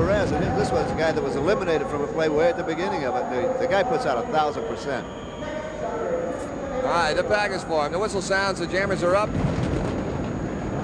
Perez, and this was a guy that was eliminated from a play way at the beginning of it. The guy puts out 1,000%. All right, the pack is for him. The whistle sounds. The Jammers are up.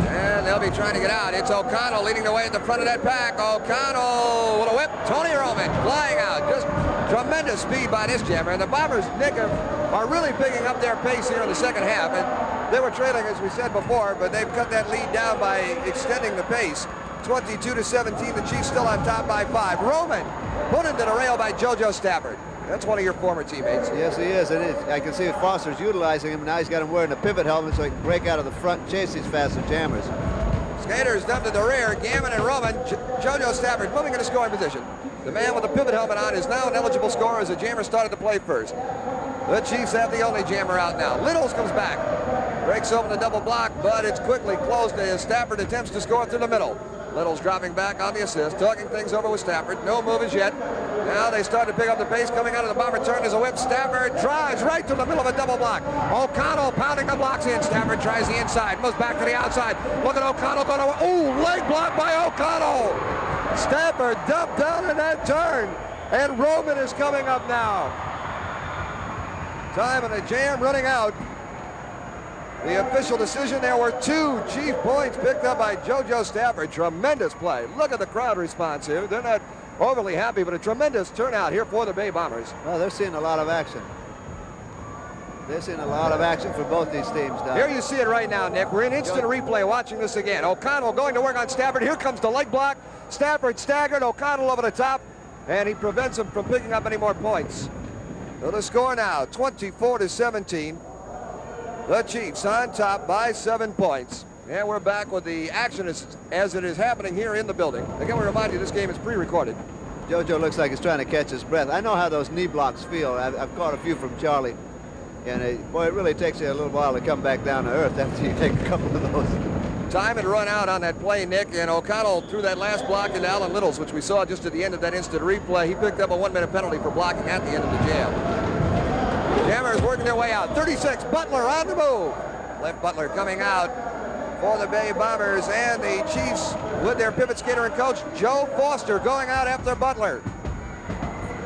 And they'll be trying to get out. It's O'Connell leading the way at the front of that pack. O'Connell with a whip. Tony Roman flying out. Just tremendous speed by this Jammer. And the Bombers, Nick, are really picking up their pace here in the second half. And they were trailing, as we said before, but they've cut that lead down by extending the pace. 22-17. The Chiefs still on top by 5. Roman put into the rail by JoJo Stafford. That's one of your former teammates. Yes, he is. I can see Foster's utilizing him. Now he's got him wearing a pivot helmet so he can break out of the front and chase these faster Jammers. Skaters dumped to the rear. Gammon and Roman. JoJo Stafford moving into scoring position. The man with the pivot helmet on is now an eligible scorer as the Jammer started to play first. The Chiefs have the only Jammer out now. Littles comes back. Breaks open the double block, but it's quickly closed as Stafford attempts to score through the middle. Littles dropping back on the assist, talking things over with Stafford. No move as yet. Now they start to pick up the pace. Coming out of the Bomber turn is a whip. Stafford drives right to the middle of a double block. O'Connell pounding the blocks in. Stafford tries the inside, moves back to the outside. Look at O'Connell going to, ooh, leg block by O'Connell. Stafford dumped down in that turn, and Roman is coming up now. Time of the jam running out. The official decision, there were 2 Chief points picked up by JoJo Stafford. Tremendous play. Look at the crowd response here. They're not overly happy, but a tremendous turnout here for the Bay Bombers. Well, they're seeing a lot of action. They're seeing a lot of action for both these teams now. Here you see it right now, Nick. We're in instant replay watching this again. O'Connell going to work on Stafford. Here comes the leg block. Stafford staggered. O'Connell over the top, and he prevents him from picking up any more points. So the score now, 24-17. The Chiefs on top by 7 points. And we're back with the action as it is happening here in the building. Again, we remind you this game is pre-recorded. JoJo looks like he's trying to catch his breath. I know how those knee blocks feel. I've caught a few from Charlie. And boy, it really takes you a little while to come back down to earth after you take a couple of those. Time and run out on that play, Nick. And O'Connell threw that last block into Alan Littles, which we saw just at the end of that instant replay. He picked up a 1-minute penalty for blocking at the end of the jam. Jammers working their way out. 36, Butler on the move. Cliff Butler coming out for the Bay Bombers, and the Chiefs with their pivot skater and coach, Joe Foster, going out after Butler.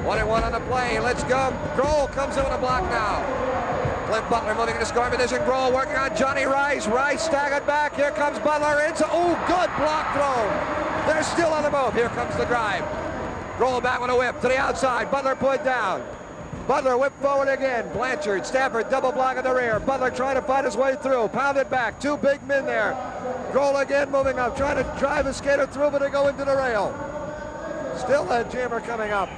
1-1 on the play. Let's go. Grohl comes in with a block now. Cliff Butler moving into scoring position. Grohl working on Johnny Rice. Rice staggered back. Here comes Butler into, ooh, good block throw. They're still on the move. Here comes the drive. Grohl back with a whip to the outside. Butler put down. Butler whipped forward again. Blanchard, Stafford double block in the rear. Butler trying to fight his way through. Pounded back. 2 big men there. Grohl again moving up, trying to drive a skater through, but they go into the rail. Still that Jammer coming up.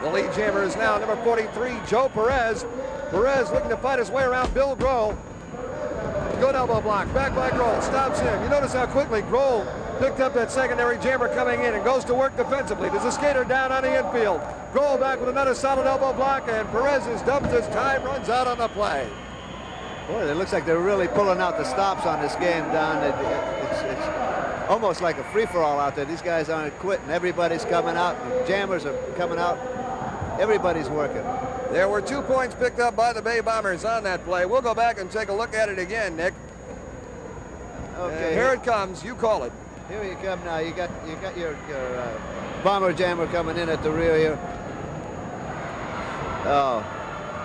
The lead Jammer is now number 43, Joe Perez. Perez looking to fight his way around Bill Grohl. Good elbow block. Back by Grohl. Stops him. You notice how quickly Grohl picked up that secondary Jammer coming in and goes to work defensively. There's a skater down on the infield. Grohl back with another solid elbow block, and Perez is dumped as time runs out on the play. Boy, it looks like they're really pulling out the stops on this game, Don. It's almost like a free-for-all out there. These guys aren't quitting. Everybody's coming out. The Jammers are coming out. Everybody's working. There were 2 points picked up by the Bay Bombers on that play. We'll go back and take a look at it again, Nick. Okay. Here it comes. You call it. Here you come now. You got your Bomber Jammer coming in at the rear here. Oh.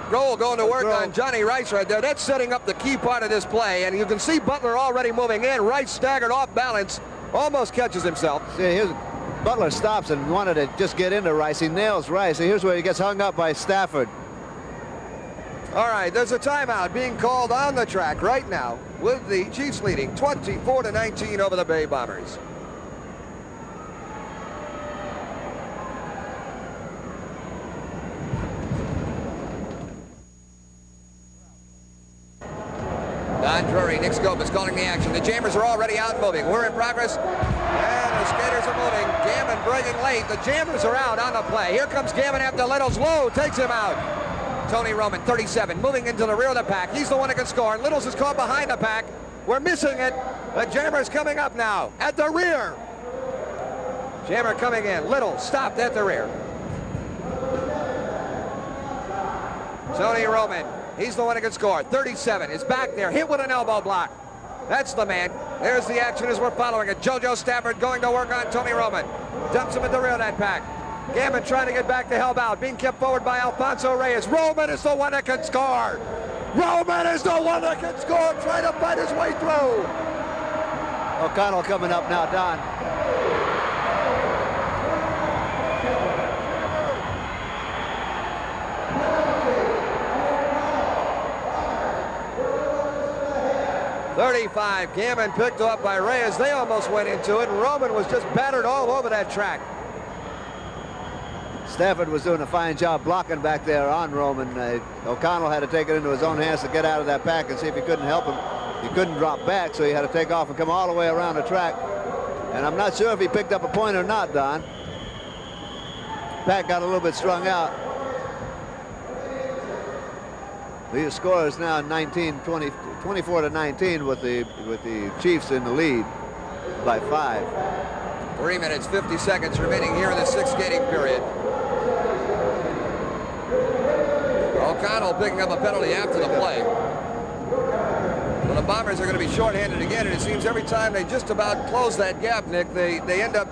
Grohl going to work on Johnny Rice right there. That's setting up the key part of this play. And you can see Butler already moving in. Rice staggered off balance. Almost catches himself. See, here's Butler stops and wanted to just get into Rice. He nails Rice. And here's where he gets hung up by Stafford. All right, there's a timeout being called on the track right now with the Chiefs leading 24-19 over the Bay Bombers. Don Drury, Nick Scope is calling the action. The Jammers are already out moving. We're in progress, and the skaters are moving. Gammon breaking late. The Jammers are out on the play. Here comes Gammon after Littles. Low takes him out. Tony Roman, 37, moving into the rear of the pack. He's the one that can score, and Littles is caught behind the pack. We're missing it. The Jammer's coming up now at the rear. Jammer coming in. Littles stopped at the rear. Tony Roman, he's the one that can score. 37 is back there, hit with an elbow block. That's the man. There's the action as we're following it. JoJo Stafford going to work on Tony Roman. Dumps him at the rear of that pack. Gammon trying to get back to help out. Being kept forward by Alfonso Reyes. Roman is the one that can score. Roman is the one that can score. Trying to fight his way through. O'Connell coming up now, Don. .35. Gammon picked up by Reyes. They almost went into it, and Roman was just battered all over that track. Stafford was doing a fine job blocking back there on Roman. O'Connell had to take it into his own hands to get out of that pack and see if he couldn't help him. He couldn't drop back, so he had to take off and come all the way around the track. And I'm not sure if he picked up a point or not, Don. Pack got a little bit strung out. The score is now 24 to 19 with the Chiefs in the lead by 5. 3 minutes, 50 seconds remaining here in the sixth skating period. O'Connell picking up a penalty after the play. Well, the Bombers are going to be shorthanded again, and it seems every time they just about close that gap, Nick, they end up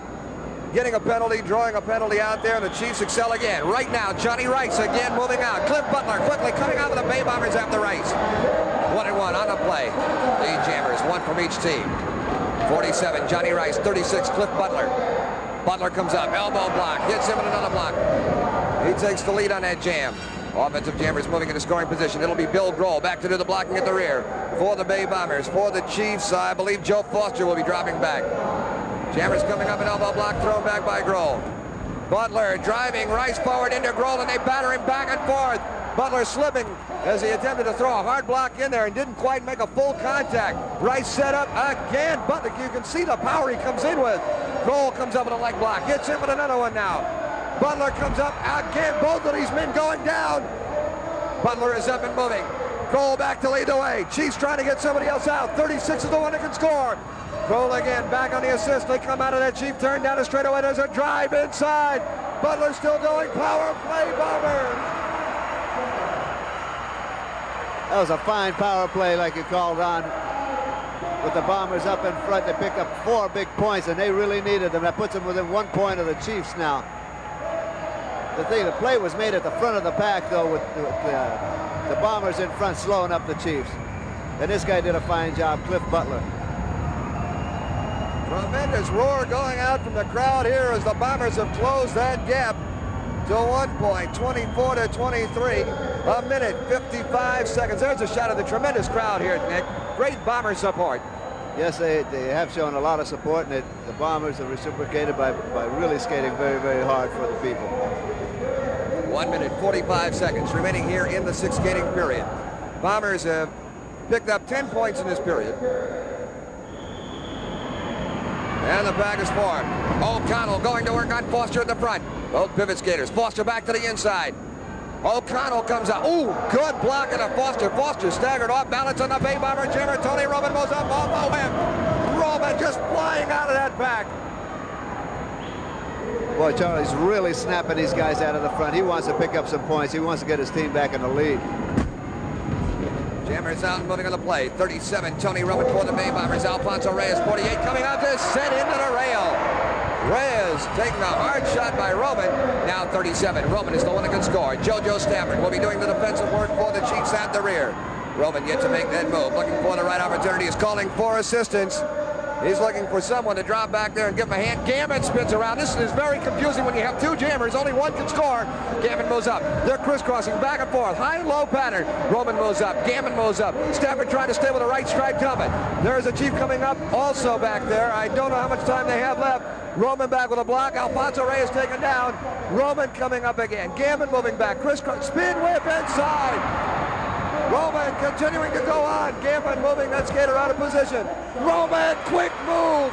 getting a penalty, drawing a penalty out there, and the Chiefs excel again. Right now, Johnny Rice again moving out. Cliff Butler quickly coming out of the Bay Bombers after Rice. 1-1 on the play. Lead Jammers, one from each team. 47, Johnny Rice. 36, Cliff Butler. Butler comes up, elbow block, hits him with another block. He takes the lead on that jam. Offensive Jammers moving into scoring position. It'll be Bill Grohl back to do the blocking at the rear. For the Bay Bombers, for the Chiefs, I believe Joe Foster will be dropping back. Jammers coming up, an elbow block thrown back by Grohl. Butler driving Rice forward into Grohl, and they batter him back and forth. Butler slipping as he attempted to throw a hard block in there and didn't quite make a full contact. Rice set up again. Butler, you can see the power he comes in with. Grohl comes up with a leg block. Hits him with another one now. Butler comes up again. Both of these men going down. Butler is up and moving. Grohl back to lead the way. Chiefs trying to get somebody else out. 36 is the one that can score. Grohl again back on the assist. They come out of that Chief turn down the straightaway. There's a drive inside. Butler still going. Power play Bombers. That was a fine power play like you called on. With the Bombers up in front, they picked up 4 big points, and they really needed them. That puts them within 1 point of the Chiefs now. The play was made at the front of the pack, though, with the Bombers in front slowing up the Chiefs. And this guy did a fine job, Cliff Butler. Tremendous roar going out from the crowd here as the Bombers have closed that gap to 1 point, 24 to 23. A minute, 55 seconds. There's a shot of the tremendous crowd here, Nick. Great Bomber support. Yes, they have shown a lot of support, and the Bombers have reciprocated by really skating very, very hard for the people. 1 minute, 45 seconds remaining here in the sixth skating period. Bombers have picked up 10 points in this period. And the pack is formed. O'Connell going to work on Foster at the front. Both pivot skaters. Foster back to the inside. O'Connell comes out. Ooh, good block of Foster. Foster staggered off balance on the Bay Bomber jammer. Tony Roman moves up off the him. Roman just flying out of that back. Boy, Charlie's really snapping these guys out of the front. He wants to pick up some points. He wants to get his team back in the lead. Jammers out and moving on the play. 37, Tony Roman for the Bay Bombers. Alfonso Reyes, 48, coming out to set into the rail. Reyes taking a hard shot by Roman. Now 37. Roman is the one that can score. JoJo Stafford will be doing the defensive work for the Chiefs at the rear. Roman yet to make that move. Looking for the right opportunity. Is calling for assistance. He's looking for someone to drop back there and give him a hand. Gammon spins around. This is very confusing when you have 2 jammers. Only one can score. Gammon moves up. They're crisscrossing back and forth. High and low pattern. Roman moves up. Gammon moves up. Stafford trying to stay with the right stripe coming. There's a Chief coming up also back there. I don't know how much time they have left. Roman back with a block. Alfonso Reyes taken down. Roman coming up again. Gammon moving back. Crisscross. Spin whip inside. Roman continuing to go on. Gammon moving that skater out of position. Roman, quick move.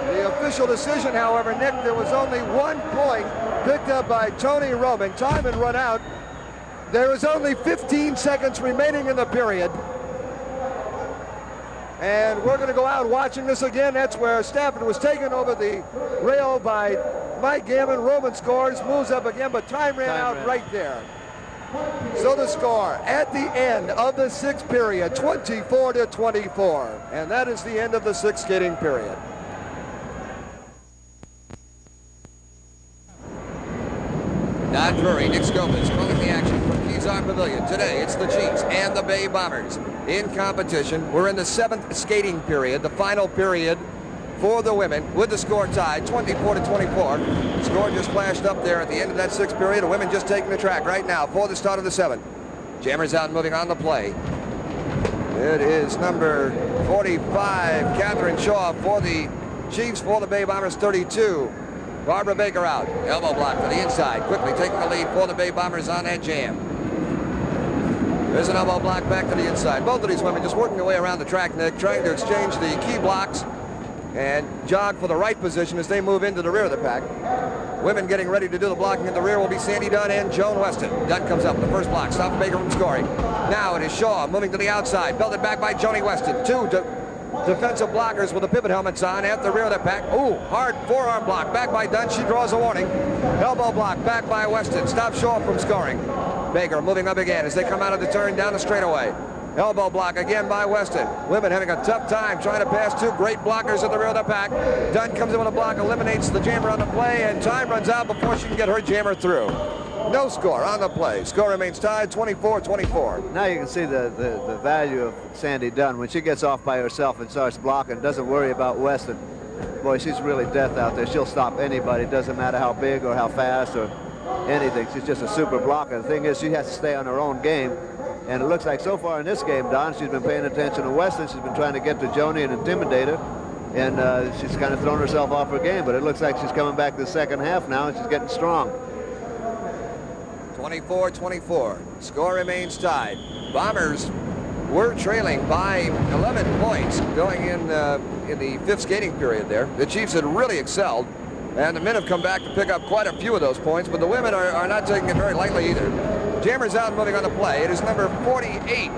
The official decision, however, Nick, there was only 1 point picked up by Tony Roman. Time had run out. There is only 15 seconds remaining in the period. And we're going to go out watching this again. That's where Stafford was taken over the rail by Mike Gammon. Roman scores, moves up again, but time ran out right there. So the score at the end of the sixth period, 24 to 24. And that is the end of the sixth skating period. Don Drury, Nick Scopus calling the action from Kezar Pavilion. Today, it's the Chiefs and the Bay Bombers in competition. We're in the 7th skating period, the final period for the women, with the score tied 24-24. Score just flashed up there at the end of that 6th period. The women just taking the track right now for the start of the 7th. Jammers out, moving on the play. It is number 45, Catherine Shaw for the Chiefs, for the Bay Bombers, 32. Barbara Baker out. Elbow block to the inside. Quickly taking the lead for the Bay Bombers on that jam. There's an elbow block back to the inside. Both of these women just working their way around the track, Nick, trying to exchange the key blocks and jog for the right position as they move into the rear of the pack. Women getting ready to do the blocking in the rear will be Sandy Dunn and Joan Weston. Dunn comes up with the first block, stops Baker from scoring. Now it is Shaw moving to the outside, belted back by Joni Weston. Two defensive blockers with the pivot helmets on at the rear of the pack. Ooh, hard forearm block back by Dunn. She draws a warning. Elbow block back by Weston. Stops Shaw from scoring. Baker moving up again as they come out of the turn down the straightaway. Elbow block again by Weston. Women having a tough time trying to pass two great blockers at the rear of the pack. Dunn comes in with a block, eliminates the jammer on the play, and time runs out before she can get her jammer through. No score on the play. Score remains tied 24-24. Now you can see the value of Sandy Dunn when she gets off by herself and starts blocking, doesn't worry about Weston. Boy, she's really death out there. She'll stop anybody. It doesn't matter how big or how fast or anything. She's just a super blocker. The thing is, she has to stay on her own game. And it looks like so far in this game, Don, she's been paying attention to Weston. She's been trying to get to Joni and intimidate her. And she's kind of thrown herself off her game. But it looks like she's coming back the second half now, and she's getting strong. 24-24. Score remains tied. Bombers were trailing by 11 points going in the 5th skating period there. The Chiefs had really excelled. And the men have come back to pick up quite a few of those points. But the women are not taking it very lightly either. Jammers out moving on the play. It is number 48.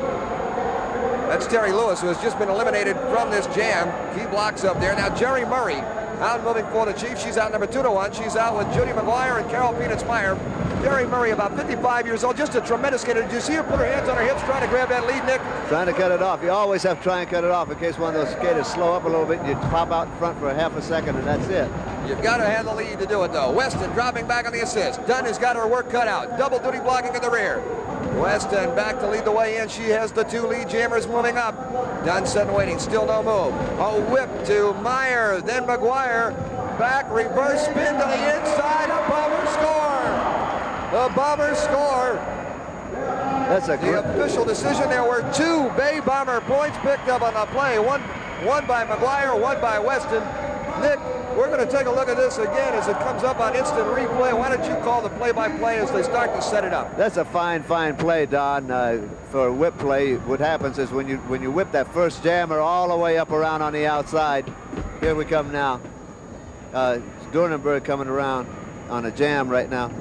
That's Terry Lewis, who has just been eliminated from this jam. Key blocks up there. Now Jerry Murray out moving for the Chiefs. She's out number 2-1. She's out with Judy McGuire and Carol Peanuts-Meyer. Jerry Murray, about 55 years old, just a tremendous skater. Did you see her put her hands on her hips trying to grab that lead, Nick? Trying to cut it off. You always have to try and cut it off in case one of those skaters slow up a little bit and you pop out in front for a half a second, and that's it. You've got to have the lead to do it, though. Weston dropping back on the assist. Dunn has got her work cut out. Double duty blocking in the rear. Weston back to lead the way in. She has the two lead jammers moving up. Dunn sitting waiting, still no move. A whip to Meyer, then McGuire. Back, reverse spin to the inside. A Bomber score. The Bombers score. That's a the official decision. There were 2 Bay Bomber points picked up on the play. One by McGuire, one by Weston. Nick, we're going to take a look at this again as it comes up on instant replay. Why don't you call the play-by-play as they start to set it up? That's a fine play, Don. For whip play, what happens is when you whip that first jammer all the way up around on the outside. Here we come now. Dornenberg coming around on a jam right now.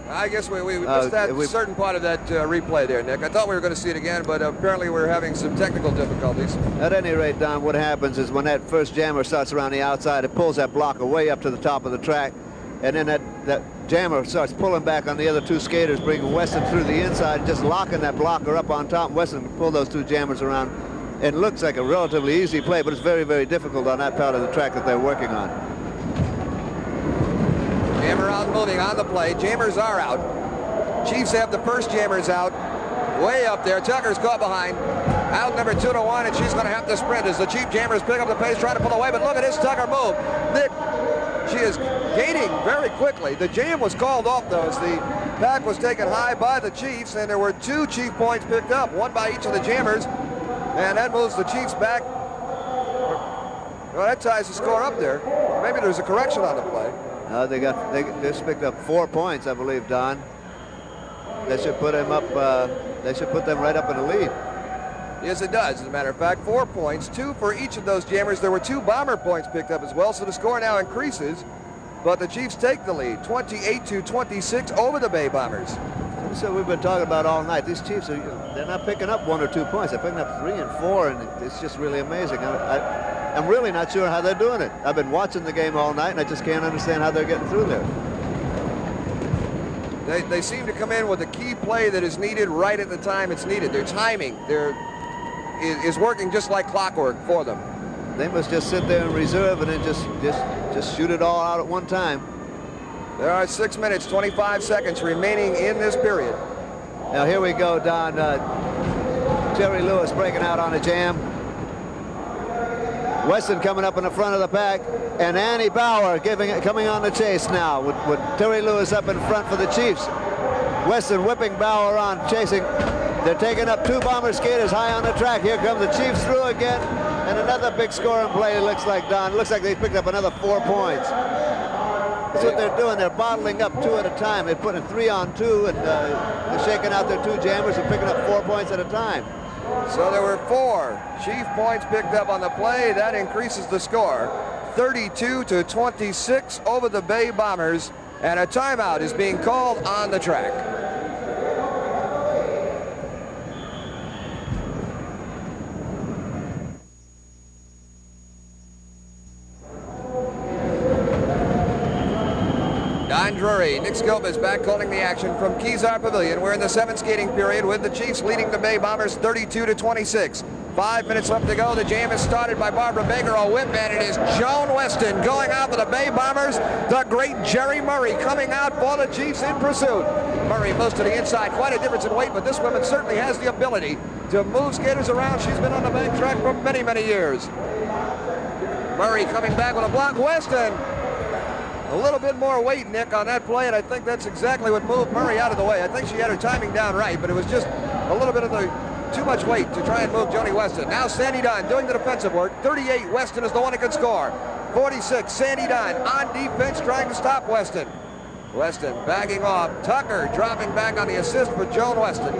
I guess we missed that certain part of that replay there, Nick. I thought we were going to see it again, but apparently we're having some technical difficulties. At any rate, Don, what happens is when that first jammer starts around the outside, it pulls that blocker way up to the top of the track, and then that jammer starts pulling back on the other 2 skaters, bringing Weston through the inside, and just locking that blocker up on top. Weston can pull those 2 jammers around. It looks like a relatively easy play, but it's very, very difficult on that part of the track that they're working on. Jammer out moving on the play. Jammers are out. Chiefs have the first jammers out. Way up there. Tucker's caught behind. Out number 2-1, and she's going to have to sprint as the Chief jammers pick up the pace, trying to pull away. But look at this Tucker move. Nick, she is gaining very quickly. The jam was called off, though, as the pack was taken high by the Chiefs, and there were 2 Chief points picked up, one by each of the jammers, and that moves the Chiefs back. Well, that ties the score up there. Maybe there's a correction on the play. They just picked up 4 points, I believe, Don. They should put them up. They should put them right up in the lead. Yes, it does. As a matter of fact, 4 points, 2 for each of those jammers. There were 2 Bomber points picked up as well, so the score now increases. But the Chiefs take the lead, 28-26 over the Bay Bombers. So we've been talking about all night. These Chiefs they're not picking up 1 or 2 points. They're picking up 3 and 4, and it's just really amazing. I'm really not sure how they're doing it. I've been watching the game all night, and I just can't understand how they're getting through there. They seem to come in with a key play that is needed right at the time it's needed. Their timing is working just like clockwork for them. They must just sit there in reserve and then just shoot it all out at one time. There are 6 minutes, 25 seconds remaining in this period. Now here we go, Don. Jerry Lewis breaking out on a jam. Weston coming up in the front of the pack, and Annie Bauer coming on the chase now with Terry Lewis up in front for the Chiefs. Weston whipping Bauer on, chasing. They're taking up 2 Bomber skaters high on the track. Here come the Chiefs through again, and another big scoring play. It looks like, Don. It looks like they picked up another 4 points. That's what they're doing. They're bottling up 2 at a time. They're putting 3 on 2, and they're shaking out their 2 jammers and picking up 4 points at a time. So there were 4 Chief points picked up on the play. That increases the score 32-26 over the Bay Bombers, and a timeout is being called on the track. Don Drury, Nick Scopus back calling the action from Kezar Pavilion. We're in the 7th skating period with the Chiefs leading the Bay Bombers 32-26. 5 minutes left to go. The jam is started by Barbara Baker. A whip, and it is Joan Weston going out for the Bay Bombers. The great Jerry Murray coming out for the Chiefs in pursuit. Murray moves to the inside. Quite a difference in weight, but this woman certainly has the ability to move skaters around. She's been on the bank track for many, many years. Murray coming back with a block. Weston. A little bit more weight, Nick, on that play, and I think that's exactly what moved Murray out of the way. I think she had her timing down right, but it was just a little bit of the too much weight to try and move Joni Weston. Now Sandy Dunn doing the defensive work. 38, Weston is the one that can score. 46, Sandy Dunn on defense trying to stop Weston. Weston backing off. Tucker dropping back on the assist for Joan Weston.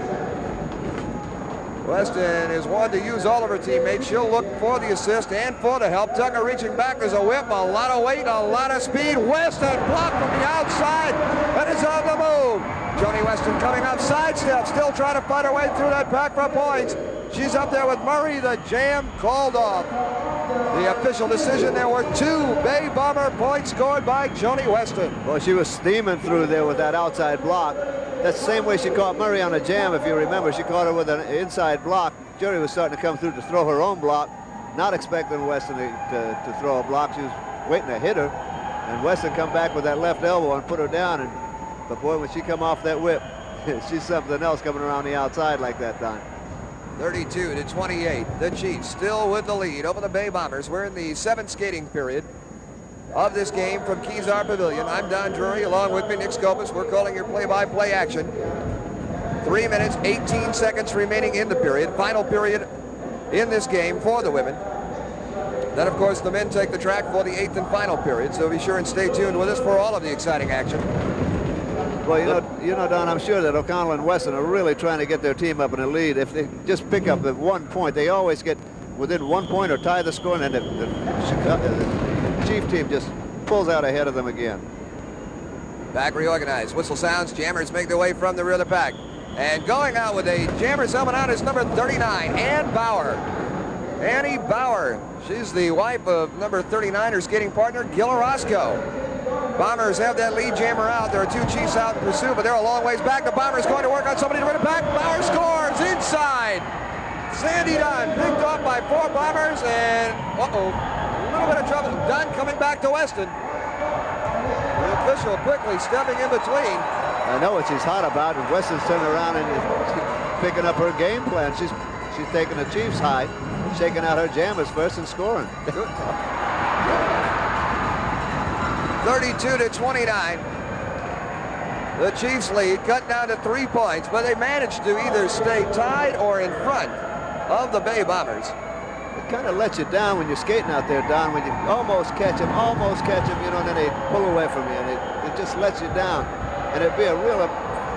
Weston is one to use all of her teammates. She'll look for the assist and for the help. Tucker reaching back. There's a whip, a lot of weight, a lot of speed. Weston blocked from the outside and is on the move. Joni Weston coming up, sidestep, still trying to fight her way through that pack for points. She's up there with Murray. The jam called off. The official decision, there were 2 Bay Bomber points scored by Joni Weston. Well, she was steaming through there with that outside block. That's the same way she caught Murray on a jam, if you remember. She caught her with an inside block. Jerry was starting to come through to throw her own block, not expecting Weston to throw a block. She was waiting to hit her, and Weston come back with that left elbow and put her down. But boy, when she come off that whip, she's something else coming around the outside like that, Don. 32-28. The Chiefs still with the lead over the Bay Bombers. We're in the 7th skating period of this game from Kezar Pavilion. I'm Don Drury, along with me, Nick Scopus. We're calling your play-by-play action. 3 minutes, 18 seconds remaining in the period. Final period in this game for the women. Then, of course, the men take the track for the 8th and final period. So be sure and stay tuned with us for all of the exciting action. Well, you know, Don, I'm sure that O'Connell and Weston are really trying to get their team up in the lead. If they just pick up the 1 point, they always get within 1 point or tie the score, and then the Chief team just pulls out ahead of them again. Back reorganized. Whistle sounds. Jammers make their way from the rear of the pack. And going out with a jammer's helmet on is number 39, Ann Bauer. Annie Bauer. She's the wife of number 39, her skating partner, Gil Orozco. Bombers have that lead jammer out. There are 2 Chiefs out in pursuit, but they're a long ways back. The Bombers going to work on somebody to run it back. Bauer scores inside. Sandy Dunn picked off by 4 Bombers, and a little bit of trouble. Dunn coming back to Weston. The official quickly stepping in between. I know what she's hot about, and Weston's turning around and picking up her game plan. She's taking the Chiefs high, shaking out her jammers first and scoring. 32-29. The Chiefs lead cut down to 3 points, but they managed to either stay tied or in front of the Bay Bombers. It kind of lets you down when you're skating out there, Don, when you almost catch them, you know, and then they pull away from you, and it just lets you down. And it'd be a real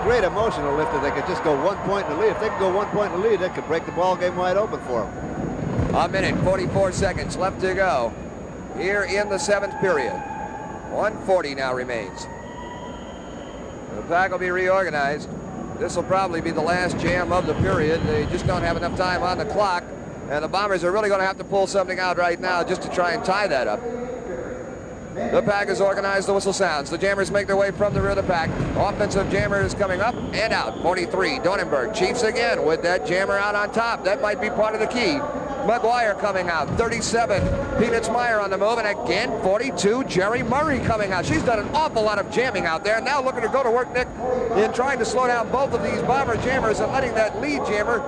great emotional lift if they could just go 1 point in the lead. If they could go 1 point in the lead, that could break the ball game wide open for them. 1 minute, 44 seconds left to go here in the 7th period. 1:40 now remains. The pack will be reorganized. This will probably be the last jam of the period. They just don't have enough time on the clock, and the Bombers are really going to have to pull something out right now just to try and tie that up. The pack is organized. The whistle sounds. The jammers make their way from the rear of the pack. Offensive jammers coming up and out. 43, Donenberg. Chiefs again with that jammer out on top. That might be part of the key. McGuire coming out. 37, Peanuts Meyer on the move. And again, 42, Jerry Murray coming out. She's done an awful lot of jamming out there. Now looking to go to work, Nick, in trying to slow down both of these Bomber jammers and letting that lead jammer,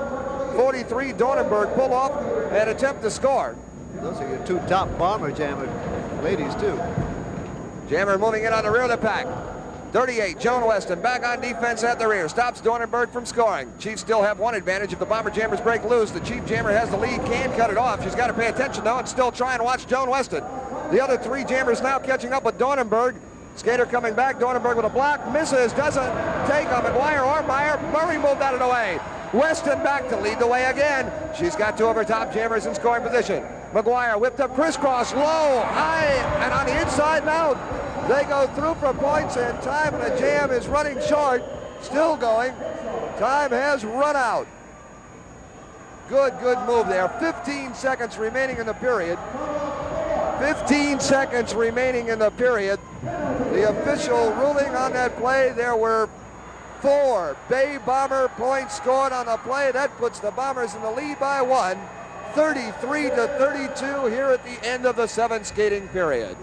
43, Dornenberg, pull off and attempt to score. Those are your two top Bomber jammer ladies, too. Jammer moving in on the rear of the pack. 38, Joan Weston back on defense at the rear. Stops Dornenberg from scoring. Chiefs still have one advantage. If the Bomber jammers break loose, the Chief jammer has the lead, can cut it off. She's got to pay attention, though, and still try and watch Joan Weston. The other three jammers now catching up with Dornenberg. Skater coming back. Dornenberg with a block. Misses. Doesn't take on McGuire or Meyer. Murray moved out of the way. Weston back to lead the way again. She's got two of her top jammers in scoring position. McGuire whipped up crisscross, low, high, and on the inside now. They go through for points, and time in the jam is running short. Still going. Time has run out. Good move there. 15 seconds remaining in the period. 15 seconds remaining in the period. The official ruling on that play, there were 4 Bay Bomber points scored on the play. That puts the Bombers in the lead by 1. 33-32 here at the end of the 7th skating period.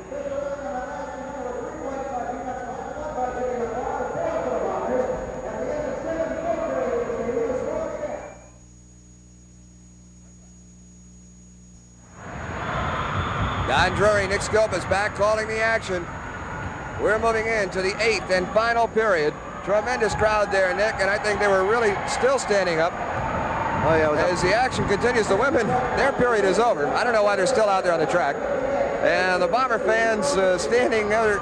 Don Drury, Nick Scope is back calling the action. We're moving into the 8th and final period. Tremendous crowd there, Nick, and I think they were really still standing up. Oh, yeah, as the action continues. The women, their period is over. I don't know why they're still out there on the track. And the Bomber fans standing there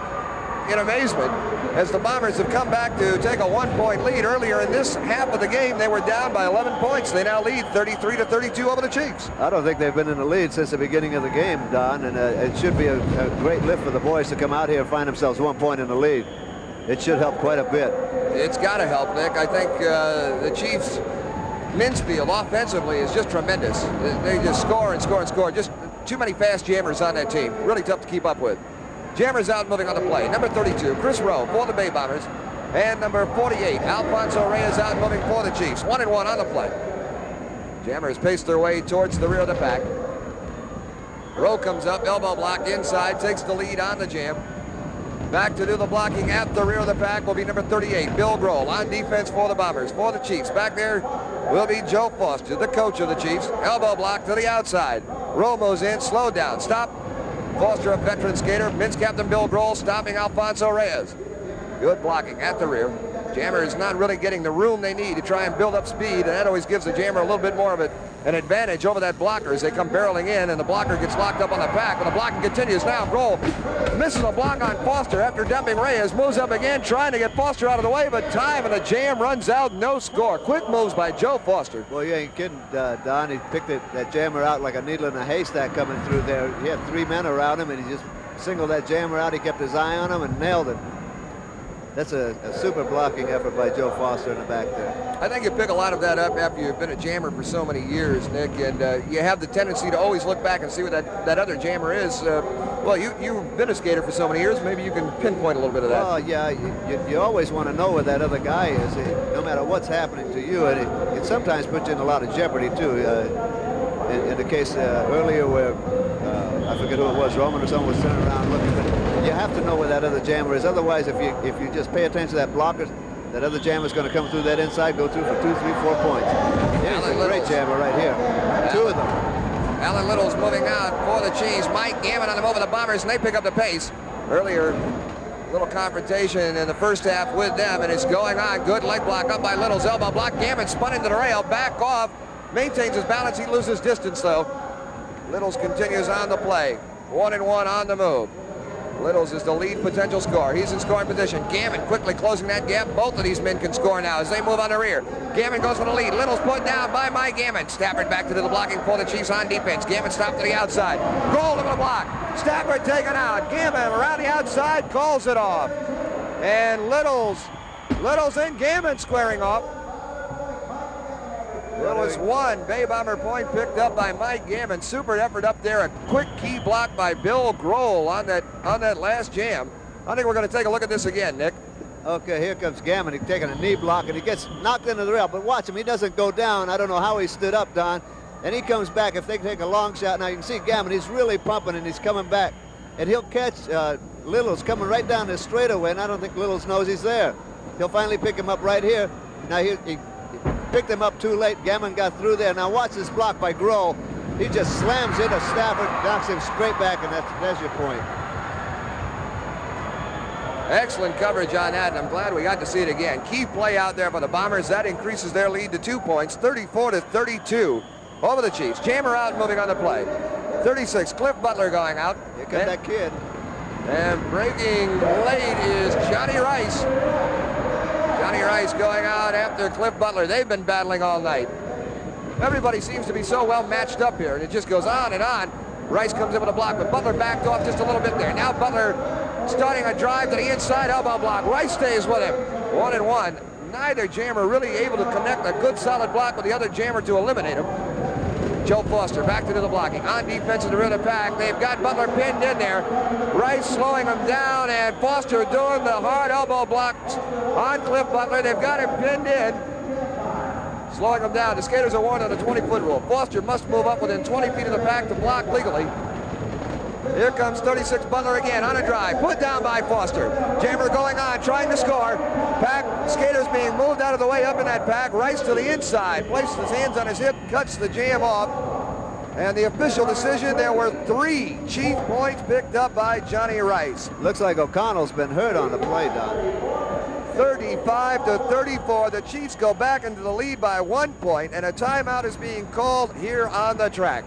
in amazement as the Bombers have come back to take a 1-point lead. Earlier in this half of the game, they were down by 11 points. They now lead 33-32 over the Chiefs. I don't think they've been in the lead since the beginning of the game, Don, and it should be a great lift for the boys to come out here and find themselves 1 point in the lead. It should help quite a bit. It's got to help, Nick. I think the Chiefs' men's field offensively is just tremendous. They just score and score and score. Just too many fast jammers on that team. Really tough to keep up with. Jammers out moving on the play. Number 32, Chris Rowe for the Bay Bombers. And number 48, Alfonso Reyes out moving for the Chiefs. 1-1 on the play. Jammers pace their way towards the rear of the pack. Rowe comes up, elbow block inside, takes the lead on the jam. Back to do the blocking at the rear of the pack will be number 38, Bill Grohl, on defense for the Bombers. For the Chiefs, back there will be Joe Foster, the coach of the Chiefs. Elbow block to the outside. Rowe moves in, slow down, stop. Foster, a veteran skater. Men's captain Bill Grohl stopping Alfonso Reyes. Good blocking at the rear. Jammer is not really getting the room they need to try and build up speed, and that always gives the jammer a little bit more of an advantage over that blocker as they come barreling in, and the blocker gets locked up on the pack. But the blocking continues now. Grohl misses a block on Foster after dumping Reyes. Moves up again, trying to get Foster out of the way, but time and the jam runs out. No score. Quick moves by Joe Foster. Well, you ain't kidding, Don. He picked that jammer out like a needle in a haystack coming through there. He had 3 men around him, and he just singled that jammer out. He kept his eye on him and nailed it. That's a super blocking effort by Joe Foster in the back there. I think you pick a lot of that up after you've been a jammer for so many years, Nick, and you have the tendency to always look back and see what that other jammer is. Well, you've been a skater for so many years, maybe you can pinpoint a little bit of that. Well, yeah, you always want to know where that other guy is, no matter what's happening to you, and it sometimes puts you in a lot of jeopardy, too. In the case earlier where, I forget who it was, Roman or someone was turning around looking, but you have to know where that other jammer is. Otherwise, if you just pay attention to that blocker, that other jammer is going to come through that inside, go through for 2, 3, 4 points. Here's a great jammer right here. 2 of them. Alan Little's moving out for the Chiefs. Mike Gammon on the move of the Bombers, and they pick up the pace. Earlier, a little confrontation in the first half with them, and it's going on. Good leg block up by Little's elbow block. Gammon spun into the rail, back off, maintains his balance. He loses distance, though. Littles continues on the play. 1-1 on the move. Littles is the lead potential scorer. He's in scoring position. Gammon quickly closing that gap. Both of these men can score now as they move on the rear. Gammon goes for the lead. Little's put down by Mike Gammon. Stafford back to do the blocking for the Chiefs on defense. Gammon stopped to the outside. Grohl over the block. Stafford taken out. Gammon around the outside calls it off. And Littles and Gammon squaring off. There was 1 Bay Bomber point picked up by Mike Gammon. Super effort up there. A quick key block by Bill Grohl on that last jam. I think we're going to take a look at this again, Nick. Okay, here comes Gammon. He's taking a knee block, and he gets knocked into the rail. But watch him. He doesn't go down. I don't know how he stood up, Don. and he comes back. If they take a long shot, now you can see Gammon, he's really pumping, and he's coming back. And he'll catch Littles coming right down this straightaway, and I don't think Littles knows he's there. He'll finally pick him up right here. Now he picked him up too late. Gammon got through there. Now watch this block by Grohl. He just slams into Stafford, knocks him straight back, and that's your point. Excellent coverage on that, and I'm glad we got to see it again. Key play out there for the Bombers. That increases their lead to 2 points, 34-32 over the Chiefs. Jammer out, moving on the play. 36, Cliff Butler going out. Here comes that kid. And breaking late is Johnny Rice. Johnny Rice going out after Cliff Butler. They've been battling all night. Everybody seems to be so well matched up here, and it just goes on and on. Rice comes in with a block, but Butler backed off just a little bit there. Now Butler starting a drive to the inside elbow block. Rice stays with him. 1-1. Neither jammer really able to connect a good solid block with the other jammer to eliminate him. Joe Foster back to do the blocking. On defense in the rear of the pack. They've got Butler pinned in there. Rice slowing him down, and Foster doing the hard elbow blocks on Cliff Butler. They've got him pinned in. Slowing him down. The skaters are warned on the 20-foot rule. Foster must move up within 20 feet of the pack to block legally. Here comes 36 Butler again on a drive. Put down by Foster. Jammer going on, trying to score. Pack skaters being moved out of the way up in that pack. Rice to the inside. Places his hands on his hip, cuts the jam off. And the official decision, there were 3 Chief points picked up by Johnny Rice. Looks like O'Connell's been hurt on the play, Don. 35-34. The Chiefs go back into the lead by 1 point, and a timeout is being called here on the track.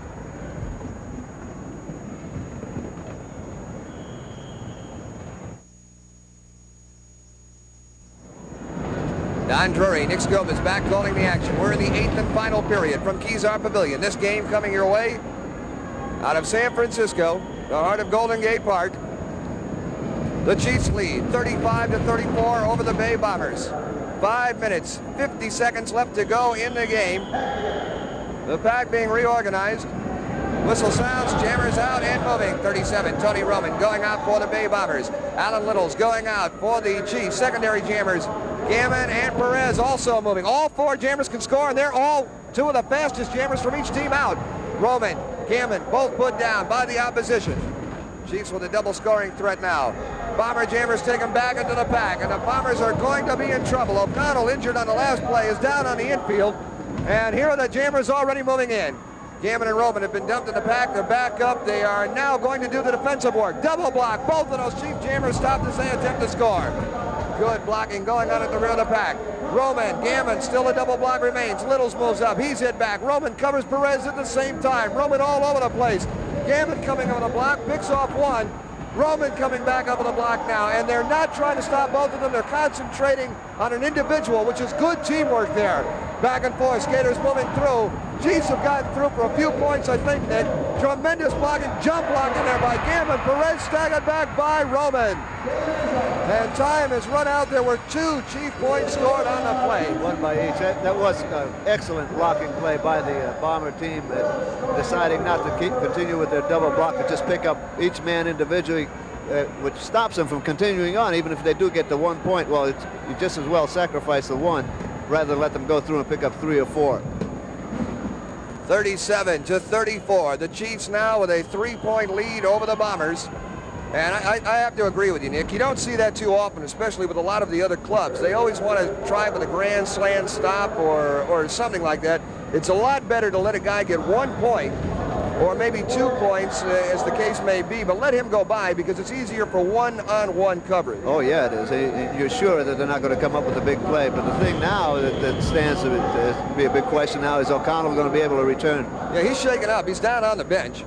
Don Drury, Nick Scope is back calling the action. We're in the 8th and final period from Kezar Pavilion. This game coming your way out of San Francisco, the heart of Golden Gate Park. The Chiefs lead 35-34 over the Bay Bombers. 5 minutes, 50 seconds left to go in the game. The pack being reorganized. Whistle sounds, jammers out and moving. 37, Tony Roman going out for the Bay Bombers. Alan Littles going out for the Chiefs. Secondary jammers, Gammon and Perez also moving. All 4 jammers can score, and they're all 2 of the fastest jammers from each team out. Roman, Gammon, both put down by the opposition. Chiefs with a double scoring threat now. Bomber jammers take them back into the pack, and the Bombers are going to be in trouble. O'Connell, injured on the last play, is down on the infield, and here are the jammers already moving in. Gammon and Roman have been dumped in the pack. They're back up. They are now going to do the defensive work. Double block. Both of those Chief jammers stopped as they attempt to score. Good blocking going on at the rear of the pack. Roman, Gammon, still a double block remains. Littles moves up. He's hit back. Roman covers Perez at the same time. Roman all over the place. Gammon coming over the block, picks off one. Roman coming back up on the block now, and they're not trying to stop both of them. They're concentrating on an individual, which is good teamwork there. Back and forth, skaters moving through. Chiefs have gotten through for a few points, I think, Nick. Tremendous blocking, jump block in there by Gammon. Perez staggered back by Roman. And time has run out. There were 2 Chief points scored on the play. 1 by each. That was an excellent blocking play by the Bomber team, deciding not to continue with their double block and just pick up each man individually, which stops them from continuing on. Even if they do get the 1 point, well, you just as well sacrifice the 1 rather than let them go through and pick up 3 or 4. 37-34. The Chiefs now with a 3-point lead over the Bombers. And I have to agree with you, Nick. You don't see that too often, especially with a lot of the other clubs. They always want to try with a grand slam stop or something like that. It's a lot better to let a guy get 1 point or maybe 2 points, as the case may be, but let him go by because it's easier for one-on-one coverage. Oh, yeah, it is. You're sure that they're not going to come up with a big play. But the thing now that stands to be a big question now is O'Connell going to be able to return. Yeah, he's shaking up. He's down on the bench.